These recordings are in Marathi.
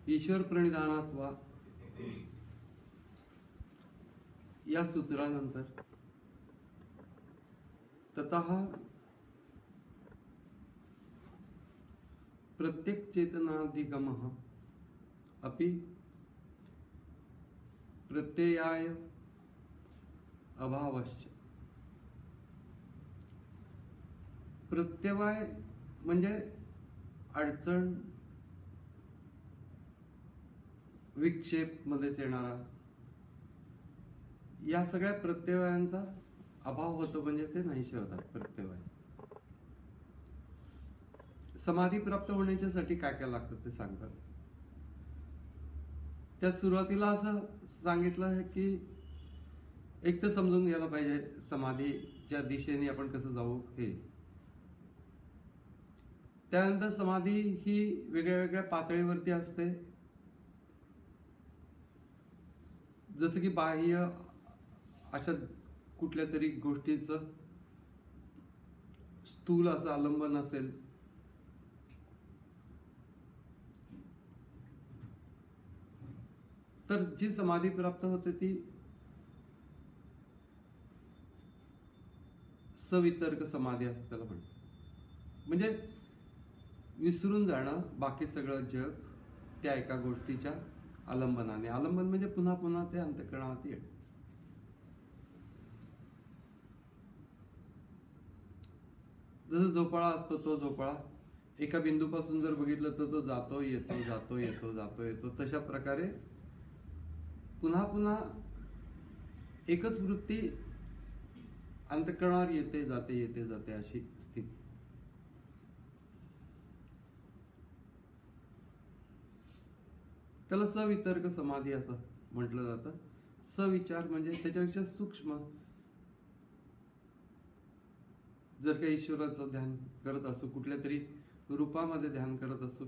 ईश्वर प्रणिधानात्वा या सूत्रानंतर ततः प्रत्येक चेतनाधिगमः अपि प्रत्ययाय अभावश्च. प्रत्यय म्हणजे अडचण विक्षेप मध्येच येणारा, या सगळ्या प्रत्ययांचा अभाव होतो, म्हणजे ते नाहीसे होतात प्रत्यय. समाधी प्राप्त होण्यासाठी काय काय लागतं ते सांगतात. त्या सुरुवातीला असं सांगितलं आहे की एक तर समजून घ्यायला पाहिजे समाधीच्या दिशेने आपण कसं जाऊ हे. त्यानंतर समाधी ही वेगळ्या वेगळ्या पातळीवरती असते. जसं की बाह्य अशा कुठल्या तरी गोष्टीचं स्थूल असं आलंबन असेल, तर जी समाधी प्राप्त होते ती सवितर्क समाधी असं त्याला म्हणतात. म्हणजे विसरून जाणं बाकी सगळं जग त्या एका गोष्टीच्या आलंबनाने. आलंबन म्हणजे पुन्हा पुन्हा ते अंतःकरणात येणं. जसं झोपाळा असतो, तो झोपाळा एका बिंदूपासून जर बघितलं तर तो जातो येतो जातो येतो जातो येतो. तशा प्रकारे पुन्हा पुन्हा एकच वृत्ती अंतःकरणावर येते जाते अशी स्थिती. त्याला सवितर्क समाधी असं म्हटलं जातं. सविचार म्हणजे त्याच्यापेक्षा सूक्ष्म. जर काही ईश्वराचं ध्यान करत असू, कुठल्या तरी रूपामध्ये ध्यान करत असू,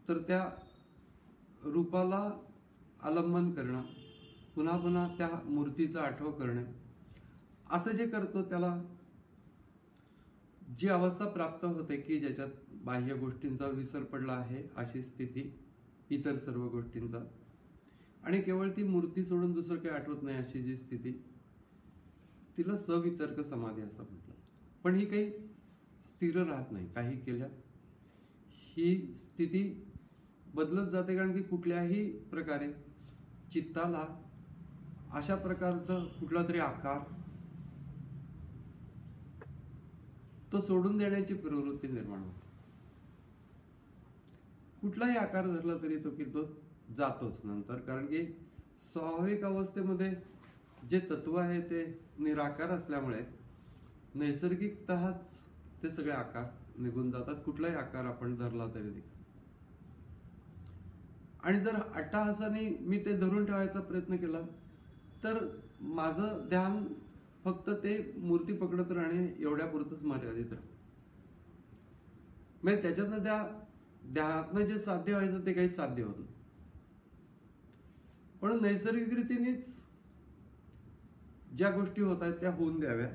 तर त्या रूपाला आलंबन करणं, पुन्हा पुन्हा त्या मूर्तीचा आठव करणे, असं जे करतो त्याला जी अवस्था प्राप्त होते की ज्याच्यात बाह्य गोष्टींचा विसर पडला आहे अशी स्थिती, इतर सर्व गोष्टींचा, आणि केवळ ती मूर्ती सोडून दुसरं काही आठवत नाही अशी जी स्थिती, तिला सवितर्क समाधी असं म्हटलं. पण ही काही स्थिर राहत नाही. काही केल्या ही स्थिती बदलत जाते, कारण की कुठल्याही प्रकारे चित्ताला अशा प्रकारचा कुठला तरी आकार तो सोडून देण्याची प्रवृत्ती निर्माण होते. कुठलाही आकार धरला तरी तो जातोच नंतर, कारण की स्वाभाविक अवस्थेमध्ये जे तत्व आहे ते निराकार असल्यामुळे नैसर्गिकतःच ते सगळे आकार निघून जातात, कुठलाही आकार आपण धरला तरी देखील. आणि जर अट्टहासाने मी ते धरून ठेवायचा प्रयत्न केला तर माझं ध्यान फक्त ते मूर्ती पकडत राहणे एवढ्या पुरतच मर्यादित राहतं. म्हणजे त्याच्यातनं त्या ध्यानातनं जे साध्य व्हायचं ते काही साध्य होत नाही. पण नैसर्गिक रीतीनेच ज्या गोष्टी होत आहेत त्या होऊन द्याव्या.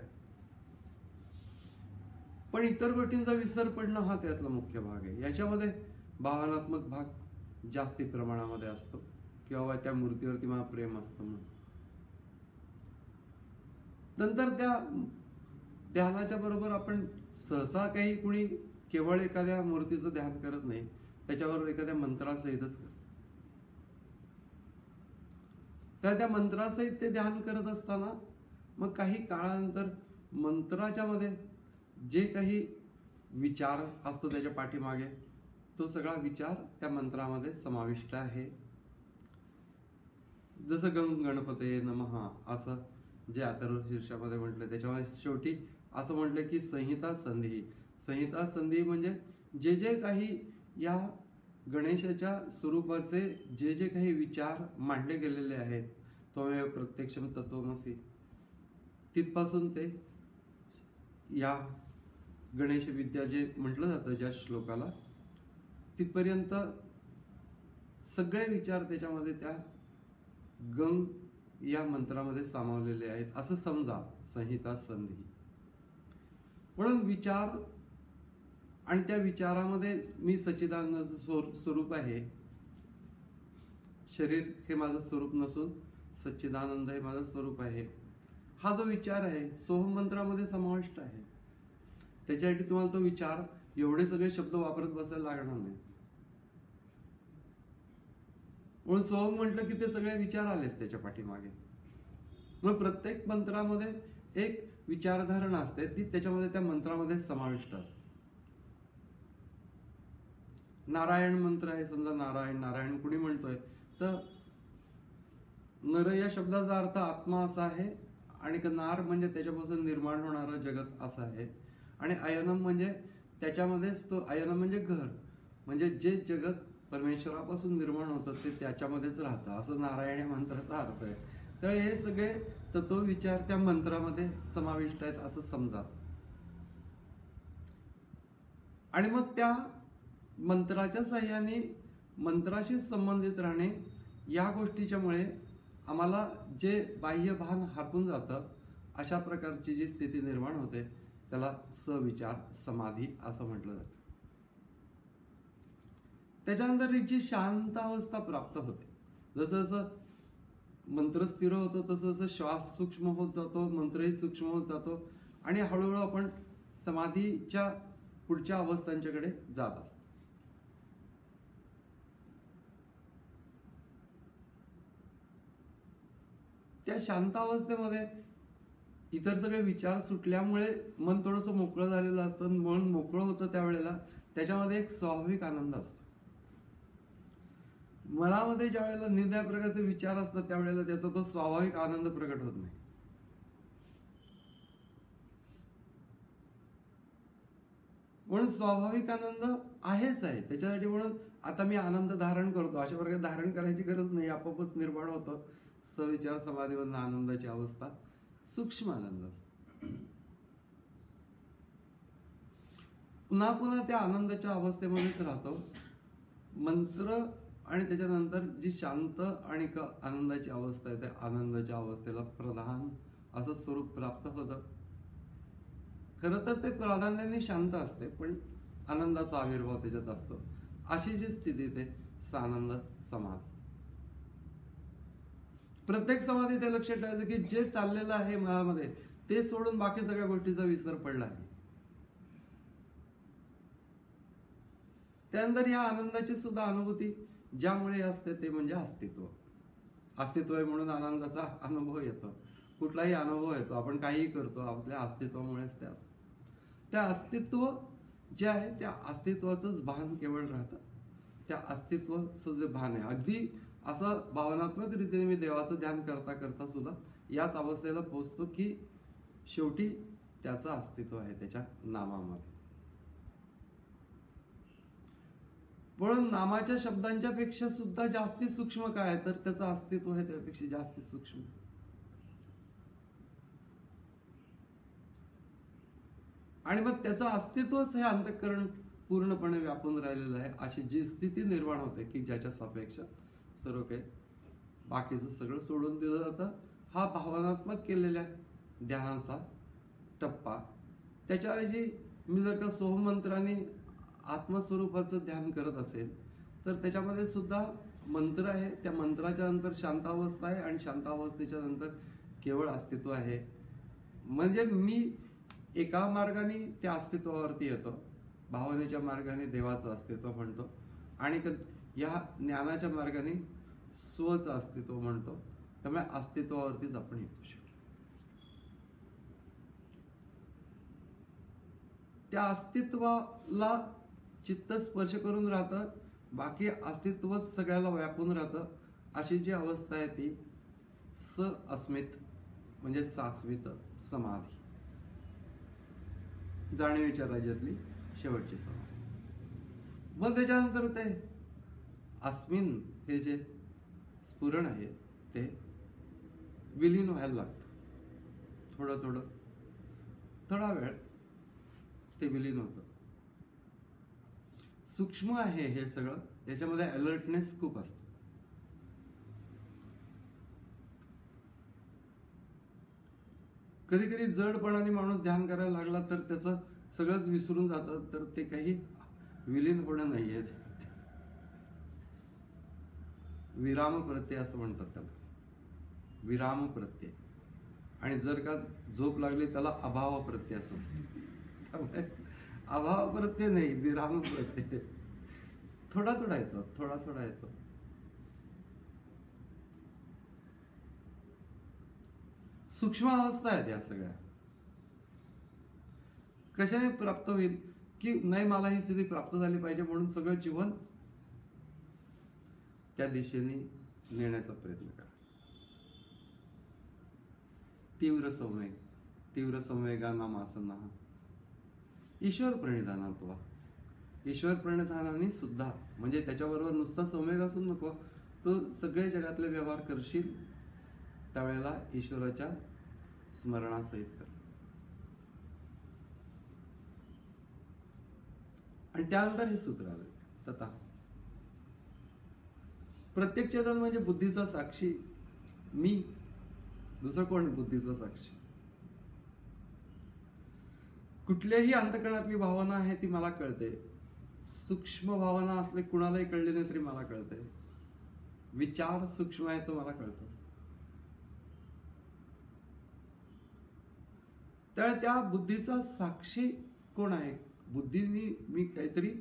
पण इतर गोष्टींचा विसर पडणं हा त्यातला मुख्य भाग आहे. याच्यामध्ये भावनात्मक भाग जास्ती प्रमाणामध्ये असतो, किंवा त्या मूर्तीवरती मला प्रेम असतं म्हणून. नंतर त्या ध्यानाच्या बरोबर आपण सहसा काही कुणी केवळ एखाद्या मूर्तीचं ध्यान करत नाही, त्याच्याबरोबर एखाद्या मंत्रासहितच करतो. त्या मंत्रासहित ते ध्यान करत असताना मग काही काळानंतर मंत्राच्या मध्ये जे काही विचार असतो त्याच्या पाठीमागे, तो सगळा विचार त्या मंत्रामध्ये समाविष्ट आहे. जसं गणपतये नमः असं जे अथर्व शीर्षामध्ये म्हटलं, त्याच्यामध्ये शेवटी असं म्हटलं की संहिता संधी. संहिता संधी म्हणजे जे जे काही या गणेशाच्या स्वरूपाचे जे जे काही विचार मांडले गेलेले आहेत, त्वमेव प्रत्यक्षम तत्वमसि, तिथपासून ते या गणेश विद्या जे म्हटलं जातं ज्या श्लोकाला, तिथपर्यंत सगळे विचार त्याच्यामध्ये त्या गंग या मंत्रामध्ये सामावलेले आहेत असं समजा. संहिता संधी म्हणून विचार, आणि त्या विचारामध्ये मी सच्चिदानंद स्वरूप आहे शरीर हे माझं स्वरूप नसून सच्चिदानंद हे माझं स्वरूप आहे, हा जो विचार आहे सोहम मंत्रामध्ये समाविष्ट आहे. त्याच्यासाठी तुम्हाला तो विचार एवढे सगळे शब्द वापरत बसायला लागणार नाही. म्हणून सोहम म्हटलं की ते सगळे विचार आलेच त्याच्या पाठीमागे. मग प्रत्येक मंत्रामध्ये एक विचारधारणा असते, ती त्याच्यामध्ये त्या मंत्रामध्ये समाविष्ट असते. नारायण मंत्र आहे, समजा नारायण नारायण कुणी म्हणतोय तर नर या शब्दाचा अर्थ आत्मा असा आहे, आणि नार म्हणजे त्याच्यापासून निर्माण होणारं जगत असं आहे, आणि अयनम म्हणजे त्याच्यामध्येच तो, अयनम म्हणजे घर, म्हणजे जे जगत परमेश्वरापासून निर्माण होतं ते त्याच्यामध्येच राहतं, असं नारायण या मंत्राचा अर्थ आहे. तर हे सगळे तत्व विचार त्या मंत्रामध्ये समाविष्ट आहेत असं समजा. आणि मग त्या मंत्राच्या साह्याने मंत्राशी संबंधित राहणे, या गोष्टीच्यामुळे आम्हाला जे बाह्य भान हरपून जातं, अशा प्रकारची जी स्थिती निर्माण होते त्याला सविचार समाधी असं म्हटलं जातं. त्याच्यानंतर जी शांत अवस्था प्राप्त होते, जसं जसं मंत्र स्थिर होतो तसं जसं श्वास सूक्ष्म होत जातो, मंत्रही सूक्ष्म होत जातो, आणि हळूहळू आपण समाधीच्या पुढच्या अवस्थांच्याकडे जात असतो. त्या शांत अवस्थेमध्ये इतर सगळे विचार सुटल्यामुळे मन थोडंसं मोकळं झालेलं असतं. मन मोकळं होतं त्यावेळेला त्याच्यामध्ये एक स्वाभाविक आनंद असतो. मनामध्ये ज्या वेळेला निरनिराळ्या प्रकारचे विचार असतात त्यावेळेला त्याचा तो स्वाभाविक आनंद प्रकट होत नाही. म्हणून स्वाभाविक आनंद आहेच आहे त्याच्यासाठी, म्हणून आता मी आनंद धारण करतो अशा प्रकारे धारण करायची गरज नाही, आपोआपच निर्माण होतं. सविचार समाधीमधून आनंदाची अवस्था सूक्ष्म आनंद असतो. पुन्हा पुन्हा त्या आनंदाच्या अवस्थेमध्येच राहतो. मंत्र आणि त्याच्यानंतर जी शांत आणि आनंदाची अवस्था आहे, त्या आनंदाच्या अवस्थेला प्रधान असं स्वरूप प्राप्त होतं. खरं तर ते प्राधान्याने शांत असते, पण आनंदाचा आविर्भाव त्याच्यात असतो. अशी जी स्थिती ते सानंद समाधी. प्रत्येक समाधी ते लक्षात ठेवायचं की जे चाललेलं आहे मनामध्ये ते सोडून बाकी सगळ्या गोष्टीचा विसर पडला आहे. त्यानंतर या आनंदाची सुद्धा अनुभूती ज्यामुळे असते ते म्हणजे अस्तित्व. अस्तित्व आहे म्हणून आनंदाचा अनुभव येतो. कुठलाही अनुभव येतो, आपण काहीही करतो आपल्या अस्तित्वामुळेच ते असतं. त्या अस्तित्व जे आहे त्या अस्तित्वाचंच भान केवळ राहतं. त्या अस्तित्वाचं जे भान आहे, अगदी असं भावनात्मक रीतीने मी देवाचं ध्यान करता करता सुद्धा याच अवस्थेला पोहोचतो की शेवटी त्याचं अस्तित्व आहे त्याच्या नामामध्ये. म्हणून नामाच्या शब्दांच्या पेक्षा सुद्धा जास्ती सूक्ष्म काय आहे, तर त्याचं अस्तित्व आहे त्यापेक्षा जास्ती सूक्ष्म. आणि मग त्याचं अस्तित्वच हे अंतःकरण पूर्णपणे व्यापून राहिलेलं आहे, अशी जी स्थिती निर्माण होते की ज्याच्या सापेक्ष सर्व काही बाकीचं सगळं सोडून दिलं जातं. हा भावनात्मक केलेल्या ध्यानाचा टप्पा. त्याच्याऐवजी मी जर का सोहमंत्राने आत्मस्वरूपाचं ध्यान करत असेल तर त्याच्यामध्ये सुद्धा मंत्र आहे, त्या मंत्राच्या नंतर शांतावस्था आहे, आणि शांतावस्थेच्या नंतर केवळ अस्तित्व आहे. म्हणजे मी एका मार्गाने त्या अस्तित्वावरती येतो, भावनेच्या मार्गाने देवाचं अस्तित्व म्हणतो, आणि या ज्ञानाच्या मार्गाने स्वचं अस्तित्व म्हणतो. त्यामुळे अस्तित्वावरतीच आपण येतो. त्या अस्तित्वाला चित्त स्पर्श करून राहतं, बाकी अस्तित्वच सगळ्याला व्यापून राहतं. अशी जी अवस्था आहे ती अस्मित म्हणजे शाश्वत समाधी, जाणीवेच्या राज्यातली शेवटची समाधी. मग त्याच्यानंतर ते अस्मिन हे जे स्फुरण आहे ते विलीन व्हायला लागतं. थोडं थोडं थोडा वेळ ते विलीन होतं. सूक्ष्म आहे हे सगळं, याच्यामध्ये अलर्टनेस खूप असतो. कधी कधी जडपणाने माणूस ध्यान करायला लागला तर त्याचं सगळंच विसरून जातं, तर ते काही विलीन होणं नाहीये. विराम प्रत्यय असं म्हणतात त्याला, विराम प्रत्यय. आणि जर का झोप लागली त्याला अभाव प्रत्यय असं म्हणतात. त्यामुळे अभाव प्रत्यय नाही, विराम प्रत्यय. थोडा थोडा येतो, थोडा थोडा येतो. सूक्ष्म अवस्था आहेत या सगळ्या. कशाने प्राप्त होईल की नाही, मला ही स्थिती प्राप्त झाली पाहिजे म्हणून सगळं जीवन त्या दिशेने नेण्याचा प्रयत्न करा. तीव्र संवेगानाम आसना, ईश्वर प्रणिधानात्वा. ईश्वर प्रणिधानाने सुद्धा, म्हणजे त्याच्याबरोबर नुसता संवेग असून नको, तो सगळे जगातले व्यवहार करशील त्यावेळेला ईश्वराच्या स्मरणासहित कर. आणि त्यानंतर हे सूत्र आलं, तथा प्रत्येक चेतन म्हणजे बुद्धीचा साक्षी मी, दुसरं कोण बुद्धीचा साक्षी. कुठल्याही अंतःकरणातली भावना आहे ती मला कळते. सूक्ष्म भावना असले कुणालाही कळले नाही तरी मला कळते. विचार सूक्ष्म आहे तो मला कळतो. त्यामुळे त्या बुद्धीचा साक्षी कोण आहे? बुद्धीने मी काहीतरी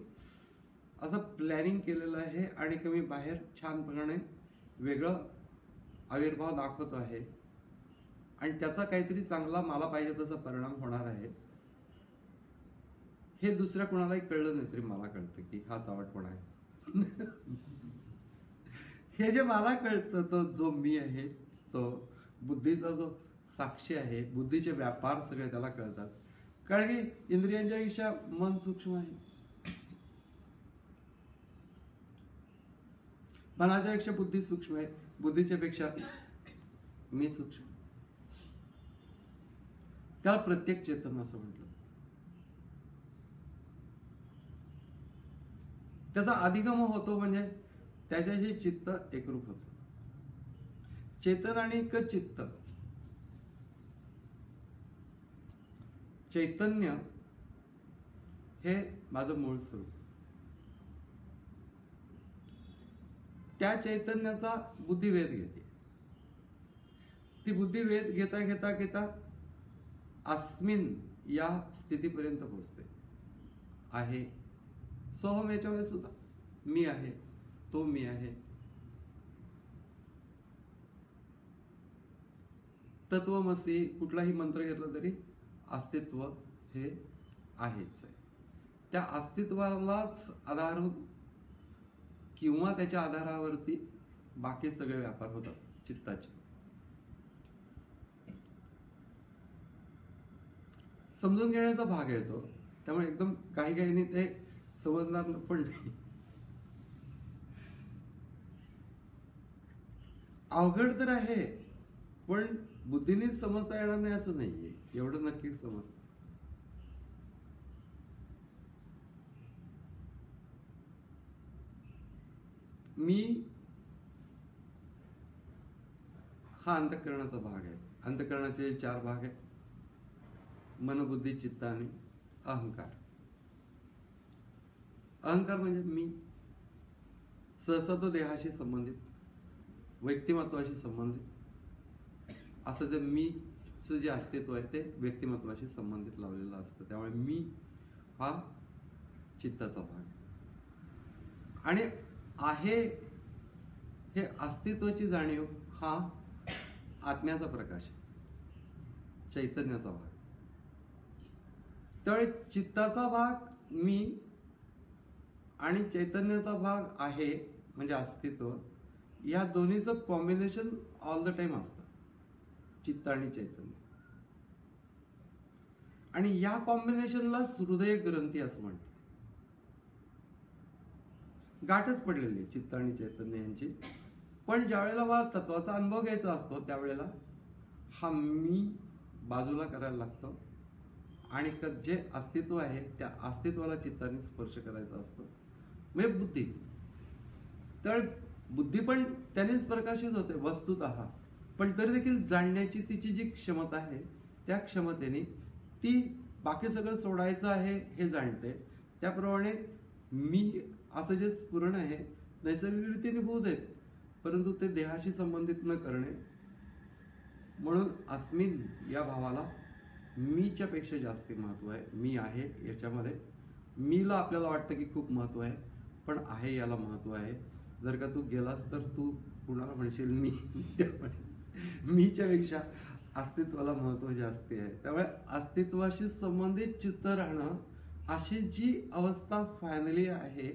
असं प्लॅनिंग केलेलं आहे आणि कमी बाहेर छानपणाने वेगळं आविर्भाव दाखवतो आहे आणि त्याचा काहीतरी चांगला मला पाहिजे तसा परिणाम होणार आहे. हे दुसऱ्या कुणालाही कळलं नाही तरी मला कळतं की हा चावटपणा आहे. हे जे मला कळतं तो जो मी आहे, तो बुद्धीचा जो साक्षी आहे, बुद्धीचे व्यापार सगळे त्याला कळतात. कारण की इंद्रियांच्या पेक्षा मन सूक्ष्म आहे. मनाच्या पेक्षा बुद्धी सूक्ष्म आहे, बुद्धीच्या पेक्षा मी सूक्ष्म. त्याला प्रत्येक चेतन असं म्हटलं. त्याचा अधिगम होतो म्हणजे त्याच्याशी चित्त एकरूप होतं. चेतन आणि चित्त, चैतन्य हे माझं मूळ स्वरूप. त्या चैतन्याचा बुद्धी वेध घेते. ती बुद्धी वेध घेता घेता घेता अस्मिन या स्थितीपर्यंत पोहोचते. आहे सोहम, याच्यामध्ये सुद्धा मी आहे, तो मी आहे. तत्वमसी कुठलाही मंत्र घेतला तरी अस्तित्व हे आहेच आहे. त्या अस्तित्वालाच आधारून किंवा त्याच्या आधारावरती बाकी सगळे व्यापार होतात चित्ताचे. समजून घेण्याचा भाग येतो. त्यामुळे एकदम काही काहींनी ते समजणार पण नाही. अवघड तर आहे पण बुद्धीने समजता येणार नाही असं नाहीये, एवढं नक्कीच समजतं. मी हा अंतःकरणाचा भाग आहे. अंतःकरणाचे 4 भाग आहेत: मन, बुद्धी, चित्त आणि अहंकार. अहंकार म्हणजे मी, सहसा तो देहाशी संबंधित, व्यक्तिमत्वाशी संबंधित. असं जे मीचं जे अस्तित्व आहे ते व्यक्तिमत्वाशी संबंधित लावलेलं असतं. त्यामुळे मी हा चित्ताचा भाग आणि आहे हे अस्तित्वाची जाणीव हा आत्म्याचा प्रकाश आहे, चैतन्याचा भाग. त्यामुळे चित्ताचा भाग मी आणि चैतन्याचा भाग आहे म्हणजे अस्तित्व, या दोन्हीचं कॉम्बिनेशन ऑल द टाइम असतं, चित्त आणि चैतन्य. आणि या कॉम्बिनेशनलाच हृदय ग्रंथी असं म्हणतात. गाठच पडलेली चित्त आणि चैतन्य यांची. पण ज्या वेळेला मला तत्वाचा अनुभव घ्यायचा असतो त्यावेळेला हा मी बाजूला करायला लागतो आणि जे अस्तित्व आहे त्या अस्तित्वाला चित्ताने स्पर्श करायचा असतो, म्हणजे बुद्धी. तर बुद्धी पण त्यानेच प्रकाशित होते वस्तुतः, पण तरी देखील जाणण्याची तिची जी क्षमता आहे त्या क्षमतेने ती बाकी सगळं सोडायचं आहे हे जाणते. त्याप्रमाणे मी असं जे स्फुरण आहे नैसर्गिक रीतीने होऊ देत, परंतु ते देहाशी संबंधित न करणे. म्हणून अस्मिन या भावाला मीच्या पेक्षा जास्त महत्व आहे. मी आहे याच्यामध्ये मीला आपल्याला वाटतं की खूप महत्व आहे, पण आहे याला महत्व आहे. जर का तू गेलास तर तू कुणाला म्हणशील मी, त्यामुळे मीच्या पेक्षा अस्तित्वाला महत्व जास्त आहे. त्यामुळे अस्तित्वाशी संबंधित चित्त राहणं अशी जी अवस्था फायनली आहे,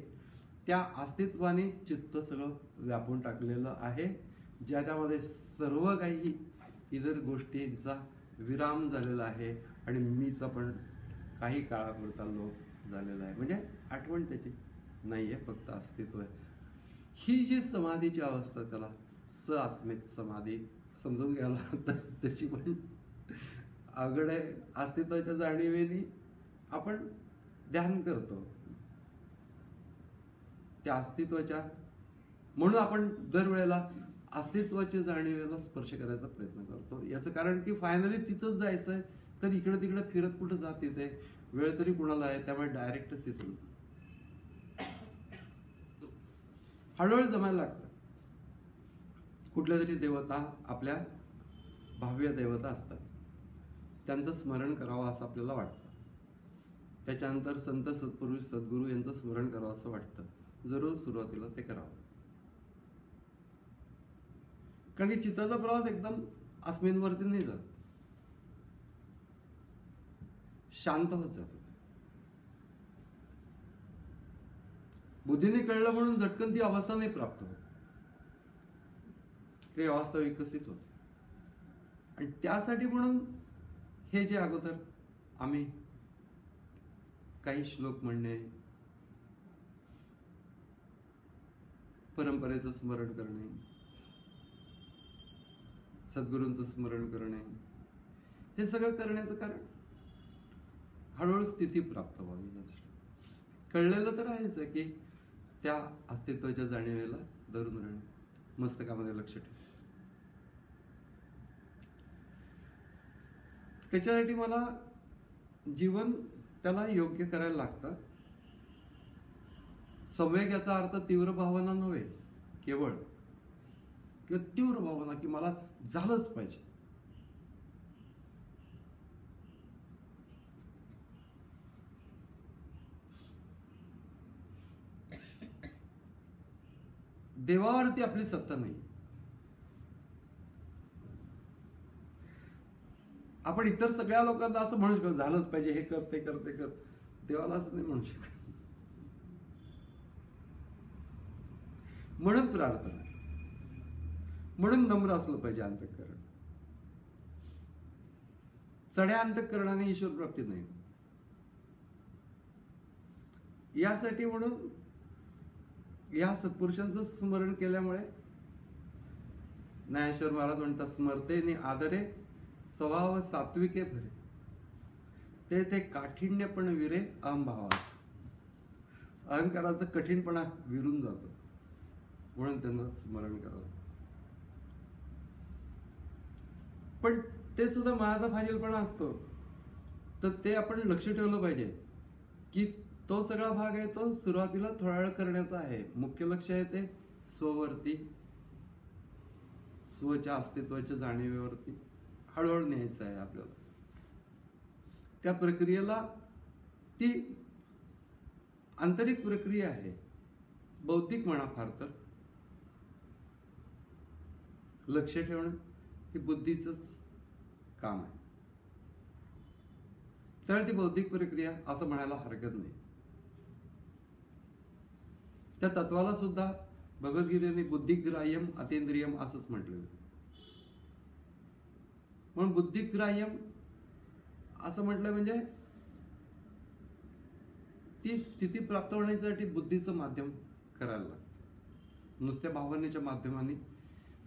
त्या अस्तित्वाने चित्त सगळं व्यापून टाकलेलं आहे, ज्याच्यामध्ये सर्व काही इतर गोष्टींचा विराम झालेला आहे आणि मीचा पण काही काळापुरता लोप झालेला आहे. म्हणजे आठवण त्याची नाही आहे, फक्त अस्तित्व आहे. ही जी समाधीची अवस्था, त्याला अस्मित समाधी समजून घ्यायला तर त्याची पण अवघड आहे. अस्तित्वाच्या जाणीवेने आपण ध्यान करतो त्या अस्तित्वाच्या, म्हणून आपण दरवेळेला अस्तित्वाच्या जाणीवेला स्पर्श करायचा प्रयत्न करतो. याचं कारण की फायनली तिथंच जायचं आहे, तर इकडे तिकडे फिरत कुठं जात येते, वेळ तरी कुणाला आहे. त्यामुळे डायरेक्टच तिथून हळूहळू जमायला लागतं. कुठल्या तरी देवता आपल्या भाव्य देवता असतात, त्यांचं स्मरण करावं असं आपल्याला वाटतं. त्याच्यानंतर संत सत्पुरुष सद्गुरू यांचं स्मरण करावं असं वाटतं. जरूर सुरुवातीला ते करावं, कारण की चित्ताचा प्रवास एकदम अस्मिनवरती नाही जात, शांत होत जातो. बुद्धीने कळलं म्हणून झटकन ती अवस्था नाही प्राप्त होत, ते अवस्था विकसित होते. आणि त्यासाठी म्हणून हे जे अगोदर आम्ही काही श्लोक म्हणणे, परंपरेचं स्मरण करणे, सद्गुरूंचं स्मरण करणे, हे सगळं करण्याचं कारण हळूहळू स्थिती प्राप्त व्हावी. कळलेलं तर आहेच की त्या अस्तित्वाच्या जाणीवेला धरून राहणे, मस्तकामध्ये लक्ष ठेव. त्याच्यासाठी मला जीवन त्याला योग्य करायला लागतं. संवेग याचा अर्थ तीव्र भावना नव्हे, केवळ किंवा तीव्र भावना की मला झालंच पाहिजे. देवावरती आपली सत्ता नाही. आपण इतर सगळ्या लोकांना असं म्हणू शकतो झालंच पाहिजे, हे कर ते कर ते कर. देवाला असं नाही म्हणू शकत. म्हणून प्रार्थना, म्हणून नम्र असलं पाहिजे अंतःकरण. चढ्या अंतःकरणाने ईश्वर प्राप्ती नाही. यासाठी म्हणून या सत्पुरुषांचं स्मरण केल्यामुळे ज्ञानेश्वर महाराज म्हणतात, स्मरतेने आदरे स्वभाव सात्विके भरे, ते काठिण्य पण विरे अहंभावाच. अहंकाराचं कठीणपणा विरून जातो, म्हणून त्यांना स्मरण करावं. पण ते सुद्धा माझा फाजीलपणा असतो, तर ते आपण लक्ष ठेवलं पाहिजे की तो सगळा भाग आहे तो सुरुवातीला थोडा वेळ करण्याचा आहे. मुख्य लक्ष आहे ते स्ववरती, स्वच्या अस्तित्वाच्या जाणीवेवरती हळूहळू न्यायचं आहे आपल्याला. त्या प्रक्रियेला ती आंतरिक प्रक्रिया आहे, बौद्धिक म्हणा फार तर. लक्ष ठेवणं हे बुद्धीचंच काम आहे. त्यामुळे ती बौद्धिक प्रक्रिया असं म्हणायला हरकत नाही. त्या तत्वाला सुद्धा भगवद्गीतेने बुद्धिग्राह्यम अतींद्रियम असंच म्हटलेलं. म्हणून बुद्धिग्राह्यम असं म्हटलं म्हणजे ती स्थिती प्राप्त होण्यासाठी बुद्धीचं माध्यम करायला लागतं. नुसत्या भावनेच्या माध्यमाने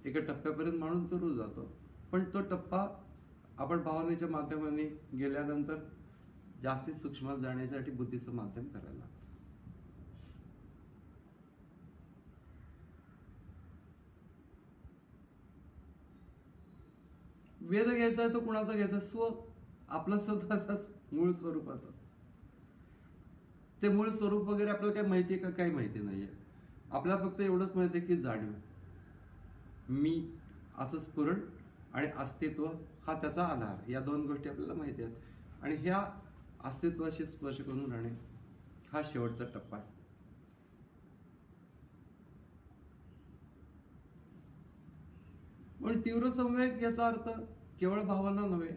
एका टप्प्यापर्यंत माणूस जरूर जातो, पण तो टप्पा आपण भावनेच्या माध्यमाने गेल्यानंतर जास्तीत सूक्ष्म जाण्यासाठी बुद्धीचं माध्यम करायला लागतं. वेद घ्यायचा आहे तो कुणाचा घ्यायचा? स्व, आपला स्वतःचा मूळ स्वरूपाचा. ते मूळ स्वरूप वगैरे आपल्याला काय माहिती आहे का? काही माहिती नाहीये. आपल्याला फक्त एवढंच माहिती आहे की जाणीव. मी असं स्फुरण आणि अस्तित्व हा त्याचा आधार, या दोन गोष्टी आपल्याला माहिती आहेत. आणि ह्या अस्तित्वाशी स्पर्श करून राहणे हा शेवटचा टप्पा आहे. पण तीव्र संवेग याचा अर्थ केवळ भावना नव्हे.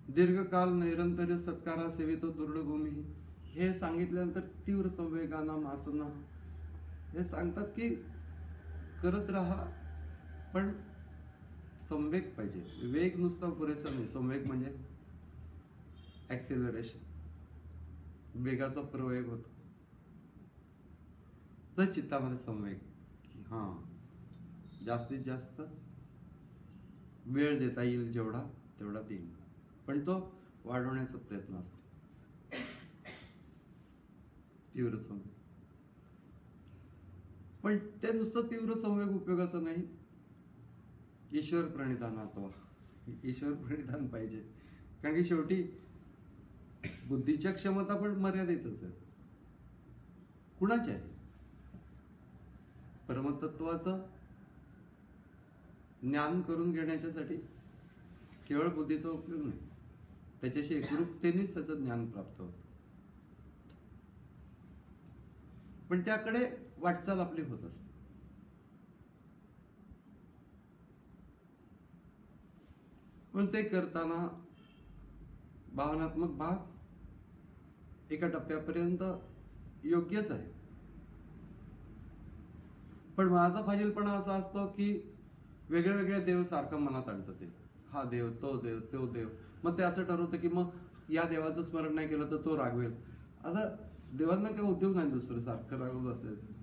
दीर्घकाल नैरंतर्य सत्कारा सेवितो दुर्डभूमी हे सांगितल्यानंतर तीव्र संवेगाना मासना हे सांगतात की करत राहा, पण संवेग पाहिजे. वेग नुसता पुरेसा नाही. संवेग म्हणजे ऍक्सिलरेशन, वेगाचा प्रवेग होतो. तर चित्तामध्ये संवेग की हां, जास्तीत जास्त वेळ देता येईल जेवढा तेवढा देईल, पण तो वाढवण्याचा प्रयत्न असतो. तीव्र संवेग. पण ते नुसतं तीव्र संवेग उपयोगाचं नाही. ईश्वर प्रणिधानात्वा, ईश्वर प्रणिधान पाहिजे. कारण की शेवटी बुद्धीच्या क्षमता पण मर्यादितच आहेत. कुणाच्या आहे? परमतत्वाचं ज्ञान करून घेण्याच्यासाठी केवळ बुद्धीचा उपयोग नाही, त्याच्याशी एकरूपतेनेच त्याचं ज्ञान प्राप्त होतं. पण त्याकडे वाटचाल आपली होत असते. पण ते करताना भावनात्मक भाग एका टप्प्यापर्यंत योग्यच आहे. पण माझा फाजीलपणा असा असतो की वेगळ्या वेगळ्या देव सारखं मनात आणतं. ते हा देव, तो देव, तो देव. मग ते असं ठरवतं की मग या देवाचं स्मरण नाही केलं तर तो रागवेल. आता देवांना काय उद्योग नाही दुसरं सारखं रागवत असायचं.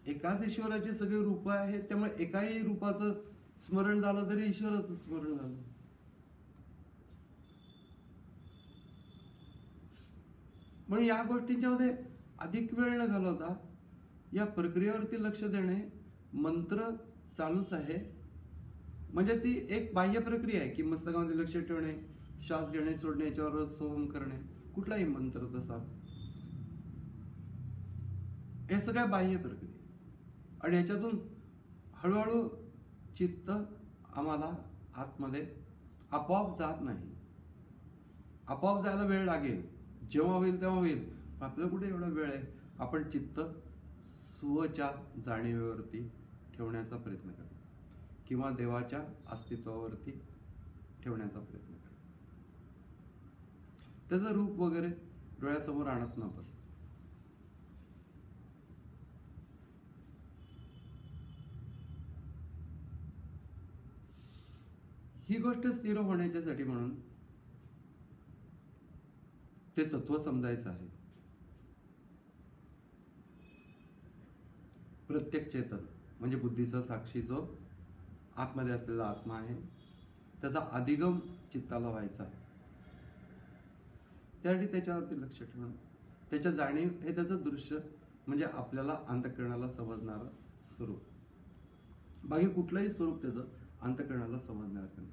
एकाच ईश्वराची सगळी रूपं आहेत, त्यामुळे एकाही रूपाचं स्मरण झालं तरी ईश्वराचं स्मरण झालं. म्हणून या गोष्टींच्या मध्ये अधिक वेळ न घालवता या प्रक्रियेवरती लक्ष देणे. मंत्र चालूच आहे, म्हणजे ती एक बाह्य प्रक्रिया आहे की मस्तकामध्ये लक्ष ठेवणे, श्वास घेणे सोडणे, याच्यावर सोहम करणे. कुठलाही मंत्र तसा, हे सगळ्या बाह्य प्रक्रिया. आणि याच्यातून हळूहळू चित्त आम्हाला आतमध्ये आपोआप जात नाही. आपोआप जायला वेळ लागेल, जेव्हा होईल तेव्हा होईल. आपल्याला कुठे एवढा वेळ आहे? आपण चित्त स्वच्या जाणीवेवरती ठेवण्याचा प्रयत्न करा, किंवा देवाच्या अस्तित्वावरती ठेवण्याचा प्रयत्न करा. त्याचं रूप वगैरे डोळ्यासमोर आणत न बस. ही गोष्ट स्थिर होण्याच्यासाठी म्हणून ते तत्व समजायचं आहे. प्रत्येक चेतन म्हणजे बुद्धीचा साक्षी जो आतमध्ये असलेला आत्मा आहे, त्याचा अधिगम चित्ताला व्हायचा आहे. त्यासाठी त्याच्यावरती लक्ष ठेवणं, त्याच्या जाणीव हे त्याचं दृश्य म्हणजे आपल्याला अंतःकरणाला समजणारं स्वरूप. बाकी कुठलंही स्वरूप त्याचं अंतःकरणाला समजणार नाही.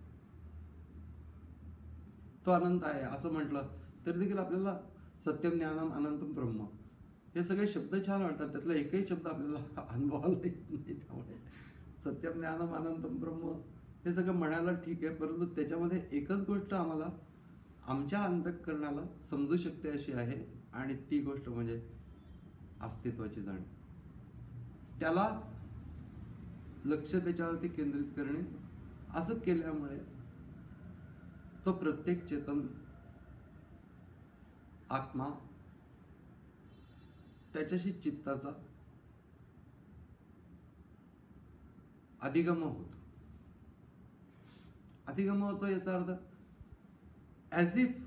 तो अनंत आहे असं म्हटलं तरी देखील आपल्याला सत्यम ज्ञानम अनंतम ब्रह्म हे सगळे शब्द छान वाटतात. त्यातला एकही शब्द आपल्याला अनुभवायला येत नाही. त्यामुळे सत्यम ज्ञानम अनंतम ब्रह्म हे सगळं म्हणायला ठीक आहे, परंतु त्याच्यामध्ये एकच गोष्ट आम्हाला आमच्या अंतःकरणाला समजू शकते अशी आहे, आणि ती गोष्ट म्हणजे अस्तित्वाची जाणीव. त्याला लक्ष त्याच्यावरती केंद्रित करणे. असं केल्यामुळे तो प्रत्येक चेतन आत्मा त्याच्याशी चित्ताचा अधिगम होतो. अधिगम होतो याचा अर्थ ॲज इफ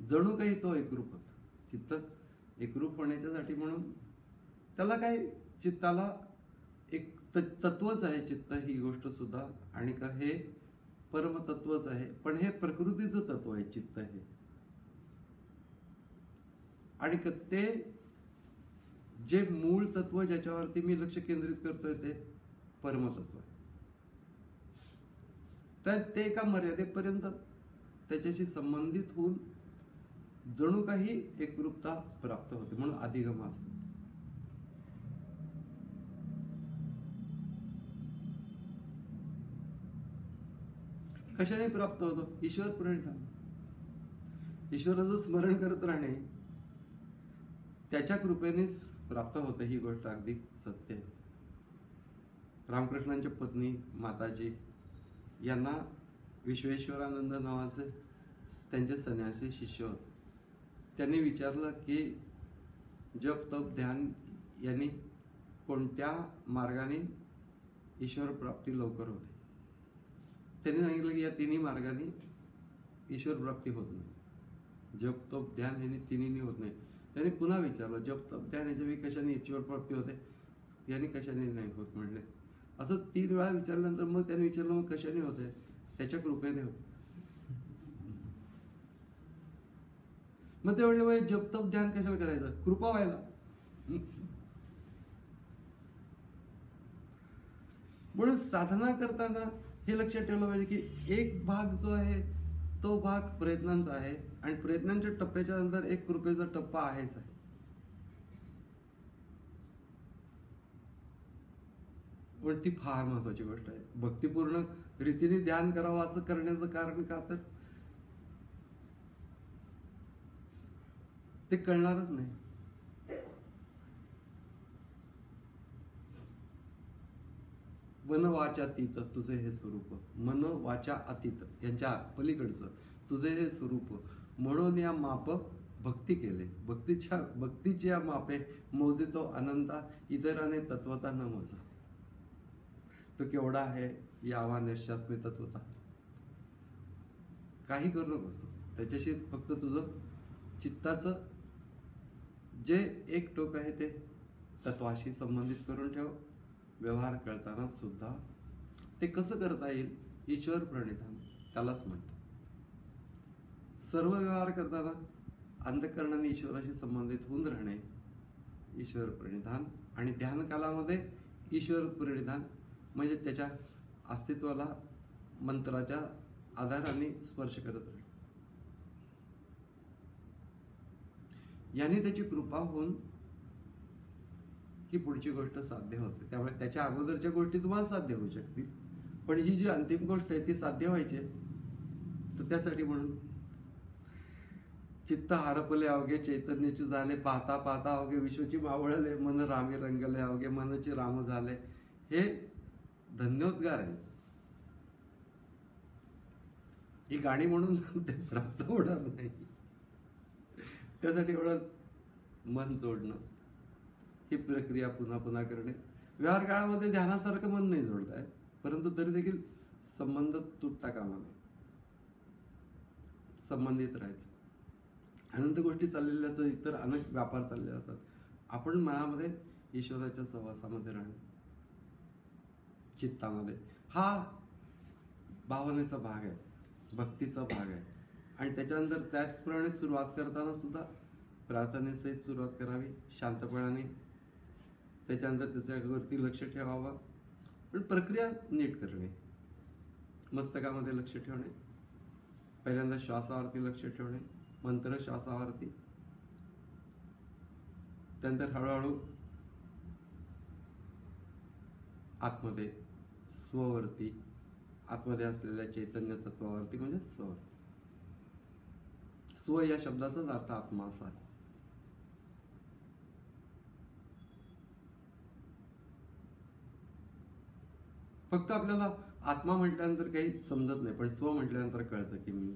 जणू काही तो एकरूप होतो. चित्त एकरूप होण्याच्यासाठी म्हणून त्याला काय, चित्ताला एक तत्वच आहे चित्त ही गोष्ट सुद्धा, आणि का हे परमतत्वच आहे. पण हे प्रकृतीचं तत्व आहे चित्त हे, आणि ते जे मूळ तत्व ज्याच्यावरती मी लक्ष केंद्रित करतोय ते परमतत्व आहे. तर ते एका मर्यादेपर्यंत त्याच्याशी संबंधित होऊन जणू काही एकरूपता प्राप्त होते, म्हणून अधिगम असं. कशाने प्राप्त होतो? ईश्वर प्रणिधान. ईश्वराचं स्मरण करत राहणे त्याच्या कृपेनेच प्राप्त होते, ही गोष्ट अगदी सत्य आहे. रामकृष्णांच्या पत्नी माताजी यांना विश्वेश्वरानंद नावाचे त्यांचे संन्यासी शिष्य होते. त्यांनी विचारलं की जप तप ध्यान यांनी कोणत्या मार्गाने ईश्वर प्राप्ती लवकर होते. त्यांनी सांगितलं की या तिन्ही मार्गाने ईश्वर प्राप्ती होत नाही. जप तप ध्यान यांनी तिन्ही होत नाही. त्यांनी पुन्हा विचारलं जप तप ध्यान याच्यापैकी कशाने ईश्वर प्राप्ती होते? यांनी कशाने नाही होत म्हणले. असं 3 वेळा विचारल्यानंतर मग त्यांनी विचारलं मग कशाने होते? त्याच्या कृपेने होते. मग ते म्हणले जप तप ध्यान कशाला करायचं? कृपा व्हायला. म्हणून साधना करताना हे लक्षात ठेवलं पाहिजे की एक भाग जो आहे तो भाग प्रयत्नांचा आहे आणि प्रयत्नांच्या टप्प्याच्या नंतर एक कृपेचा टप्पा आहेच आहे. पण ती फार महत्वाची गोष्ट आहे. भक्तिपूर्ण रीतीने ध्यान करावं असं करण्याचं कारण का, तर ते कळणारच नाही. मन वाचा अतीत तुझे हे स्वरूप, मन वाचा अतीत यांच्या पलीकडचं तुझे हे स्वरूप, म्हणून या माप भक्ती केले. भक्तीची या मापे मोजितो अनंता, इतराने तत्वता न मोजा. तो केवढा आहे यावा निश्वासमे तत्वता. काही करू नकोस तू, त्याच्याशी फक्त तुझं चित्ताचं जे एक टोक आहे ते तत्वाशी संबंधित करून ठेव. व्यवहार करताना सुद्धा ते कसं करता येईल? ईश्वर प्रणिधान त्यालाच म्हणतात. सर्व व्यवहार करताना अंतःकरणाने ईश्वराशी संबंधित होऊन राहणे ईश्वर प्रणिधान. आणि ध्यान कालामध्ये ईश्वर प्रणिधान म्हणजे त्याच्या अस्तित्वाला मंत्राच्या आधाराने स्पर्श करत राहणे. याने त्याची कृपा होऊन ही पुढची गोष्ट साध्य होते. त्यामुळे त्याच्या अगोदरच्या गोष्टी तुम्हाला साध्य होऊ शकतील, पण ही जी अंतिम गोष्ट आहे ती साध्य व्हायची आहे. तर त्यासाठी म्हणून चित्त हारपले अवघे चैतन्याचे झाले, पाहता पाहता अवघे विश्वची मावळले, मन रामी रंगले अवघे मनचे राम झाले. हे धन्योद्गार आहे. ही गाणी म्हणून ते प्राप्त होणार नाही. त्यासाठी एवढं मन जोडणं, ही प्रक्रिया पुन्हा पुन्हा करणे. व्यवहार काळामध्ये ध्यानासारखं मन नाही जोडताय, परंतु तरी देखील संबंध तुटता कामा नये. संबंधित राहायचं. अनंत गोष्टी चाललेल्या असतात, इतर अनेक व्यापार चालले असतात. आपण मनामध्ये ईश्वराच्या सहवासामध्ये राहणे, चित्तामध्ये, हा भावनेचा भाग आहे, भक्तीचा भाग आहे. आणि त्याच्यानंतर त्याचप्रमाणे सुरुवात करताना सुद्धा प्रार्थनेसहित सुरुवात करावी, शांतपणाने. त्याच्यानंतर त्याच्यावरती लक्ष ठेवावं. पण प्रक्रिया नीट करणे. मस्तकामध्ये लक्ष ठेवणे, पहिल्यांदा श्वासावरती लक्ष ठेवणे, मंत्र श्वासावरती, त्यानंतर हळूहळू आतमध्ये स्ववरती, आतमध्ये असलेल्या चैतन्य तत्वावरती, म्हणजे स्व. स्व या शब्दाचाच अर्थ आत्मा असा आहे. फक्त आपल्याला आत्मा म्हटल्यानंतर काही समजत नाही, पण स्व म्हटल्यानंतर कळतं की मी.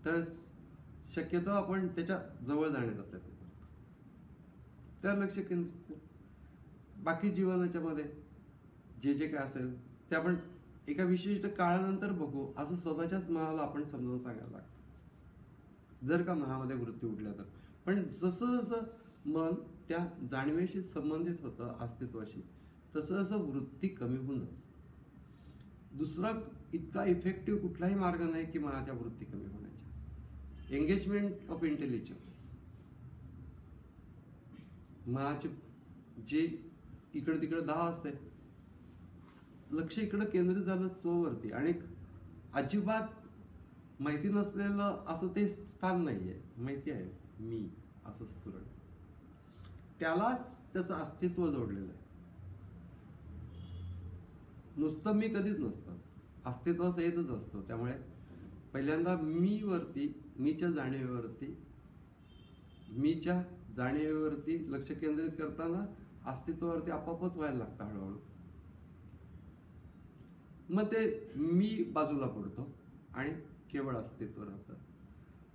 तर शक्यतो आपण त्याच्या जवळ जाण्याचा प्रयत्न करतो, त्यावर लक्ष केंद्रित करतो. बाकी जीवनाच्या मध्ये जे जे काय असेल ते आपण एका विशिष्ट काळानंतर बघू, असं स्वतःच्याच मनाला आपण समजावून सांगायला लागतं, जर का मनामध्ये वृत्ती उठल्या तर. पण जसं जसं मन त्या जाणीवेशी संबंधित होतं, अस्तित्वाशी, तसं तसं वृत्ती कमी होऊन जाते. दुसरा इतका इफेक्टिव्ह कुठलाही मार्ग नाही की मनाच्या वृत्ती कमी होण्याच्या. एंगेजमेंट ऑफ इंटेलिजन्स, मनाची जे इकडे तिकडे धाव असते, लक्ष इकडे केंद्रित झालं स्ववरती. आणि अजिबात माहिती नसलेलं असं ते स्थान नाहीये, माहिती आहे मी असं स्फुरण, त्यालाच त्याचं अस्तित्व जोडलेलं आहे. नुसतं मी कधीच नसतं, अस्तित्व सहितच असतो. त्यामुळे पहिल्यांदा मी वरती, मीच्या जाणीवेवरती, मीच्या जाणीवेवरती लक्ष केंद्रित करताना अस्तित्वावरती आपोआपच व्हायला लागतं हळूहळू. मग ते मी बाजूला पडतो आणि केवळ अस्तित्व राहतं.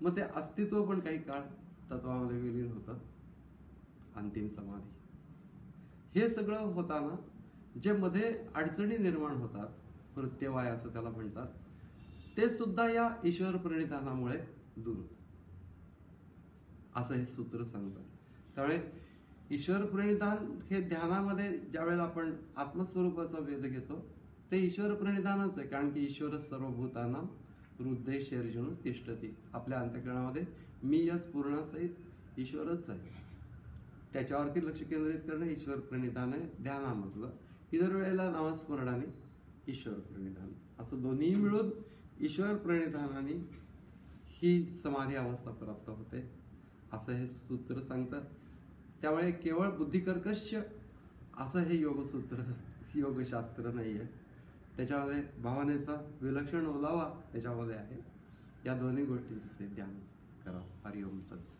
मग ते अस्तित्व पण काही काळ तत्वामध्ये विलीन होतं. अंतिम समाधी. हे सगळं होताना जे मध्ये अडचणी निर्माण होतात, प्रत्यवाय असं त्याला म्हणतात, ते सुद्धा या ईश्वर प्रणिधानामुळे दूर होतं, असं हे सूत्र सांगतं. त्यामुळे ईश्वर प्रणिधान हे ध्यानामध्ये ज्यावेळेला आपण आत्मस्वरूपाचा वेध घेतो ते ईश्वर प्रणिधानच आहे. कारण की ईश्वर सर्वभूतानां हृदयेषु अर्जुन तिष्ठती. आपल्या अंतःकरणामध्ये मी या स्फुरणासहित ईश्वरच आहे. त्याच्यावरती लक्ष केंद्रित करणं ईश्वर प्रणिधान आहे ध्यानामधलं. इतर वेळेला नामस्मरणाने ईश्वर प्रणिधान, असं दोन्ही मिळून ईश्वर प्रणिधानाने ही समाधी अवस्था प्राप्त होते, असं हे सूत्र सांगतं. त्यामुळे केवळ बुद्धिकर्कश असं हे योगसूत्र, योगशास्त्र नाही आहे. त्याच्यामध्ये भावनेचा विलक्षण ओलावा त्याच्यामध्ये आहे. या दोन्ही गोष्टींचे ध्यान करा. हरिओम तत्सत.